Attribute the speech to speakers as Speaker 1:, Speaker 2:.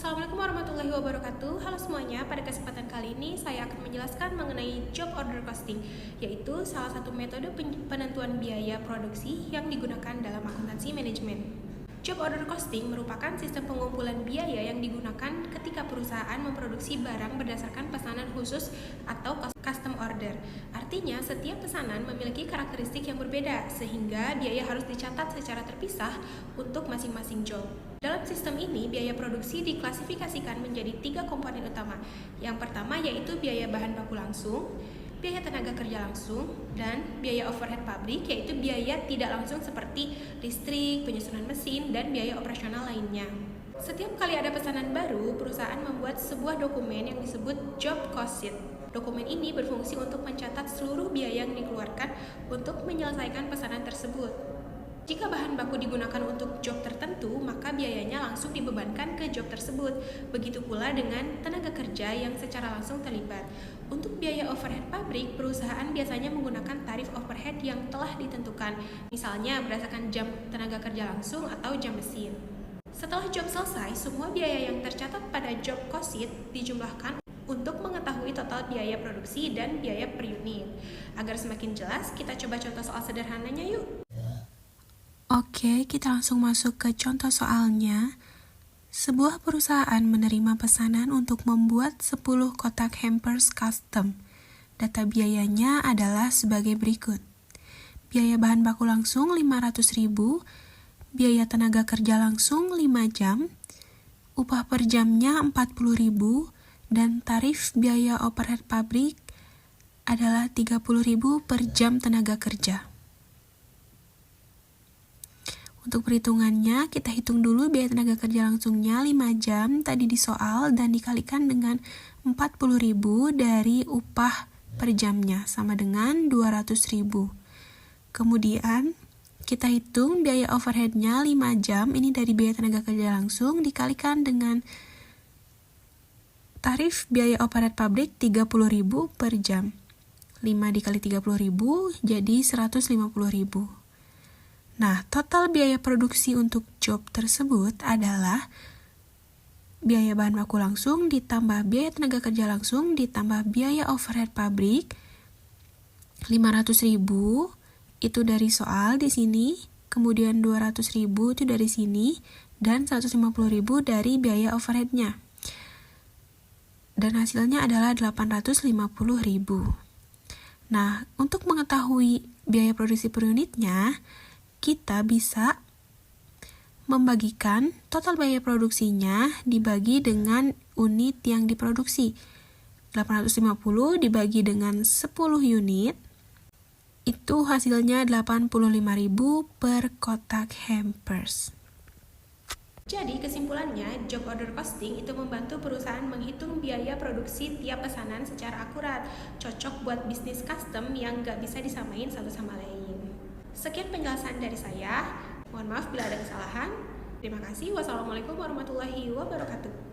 Speaker 1: Assalamualaikum warahmatullahi wabarakatuh. Halo semuanya, pada kesempatan kali ini saya akan menjelaskan mengenai job order costing, yaitu salah satu metode penentuan biaya produksi yang digunakan dalam akuntansi manajemen. Job order costing merupakan sistem pengumpulan biaya yang digunakan ketika perusahaan memproduksi barang berdasarkan pesanan khusus atau custom order. Artinya, setiap pesanan memiliki karakteristik yang berbeda, sehingga biaya harus dicatat secara terpisah untuk masing-masing job. Dalam sistem ini, biaya produksi diklasifikasikan menjadi 3 komponen utama. Yang pertama yaitu biaya bahan baku langsung, biaya tenaga kerja langsung, dan biaya overhead pabrik, yaitu biaya tidak langsung seperti listrik, penyusunan mesin, dan biaya operasional lainnya. Setiap kali ada pesanan baru, perusahaan membuat sebuah dokumen yang disebut job cost sheet. Dokumen ini berfungsi untuk mencatat seluruh biaya yang dikeluarkan untuk menyelesaikan pesanan tersebut. Jika bahan baku digunakan untuk job tertentu, maka biayanya langsung dibebankan ke job tersebut. Begitu pula dengan tenaga kerja yang secara langsung terlibat. Untuk biaya overhead pabrik, perusahaan biasanya menggunakan tarif overhead yang telah ditentukan, misalnya berdasarkan jam tenaga kerja langsung atau jam mesin. Setelah job selesai, semua biaya yang tercatat pada job cost sheet dijumlahkan untuk mengetahui total biaya produksi dan biaya per unit. Agar semakin jelas, kita coba contoh soal sederhananya yuk.
Speaker 2: Oke, kita langsung masuk ke contoh soalnya. Sebuah perusahaan menerima pesanan untuk membuat 10 kotak hampers custom. Data biayanya adalah sebagai berikut. Biaya bahan baku langsung 500.000, biaya tenaga kerja langsung 5 jam, upah per jamnya 40.000, dan tarif biaya overhead pabrik adalah 30.000 per jam tenaga kerja. Untuk perhitungannya, kita hitung dulu biaya tenaga kerja langsungnya 5 jam tadi di soal dan dikalikan dengan 40.000 dari upah per jamnya sama dengan 200.000. Kemudian kita hitung biaya overheadnya 5 jam, ini dari biaya tenaga kerja langsung dikalikan dengan tarif biaya overhead pabrik 30.000 per jam. 5 dikali 30.000 jadi 150.000. Nah, total biaya produksi untuk job tersebut adalah biaya bahan baku langsung ditambah biaya tenaga kerja langsung ditambah biaya overhead pabrik 500.000 itu dari soal di sini, kemudian 200.000 itu dari sini, dan 150.000 dari biaya overheadnya. Dan hasilnya adalah 850.000. Nah, untuk mengetahui biaya produksi per unitnya, kita bisa membagikan total biaya produksinya dibagi dengan unit yang diproduksi. 850 dibagi dengan 10 unit, itu hasilnya 85.000 per kotak hampers.
Speaker 1: Jadi kesimpulannya, job order costing itu membantu perusahaan menghitung biaya produksi tiap pesanan secara akurat, cocok buat bisnis custom yang nggak bisa disamain satu sama lain. Sekian penjelasan dari saya. Mohon maaf bila ada kesalahan. Terima kasih. Wassalamualaikum warahmatullahi wabarakatuh.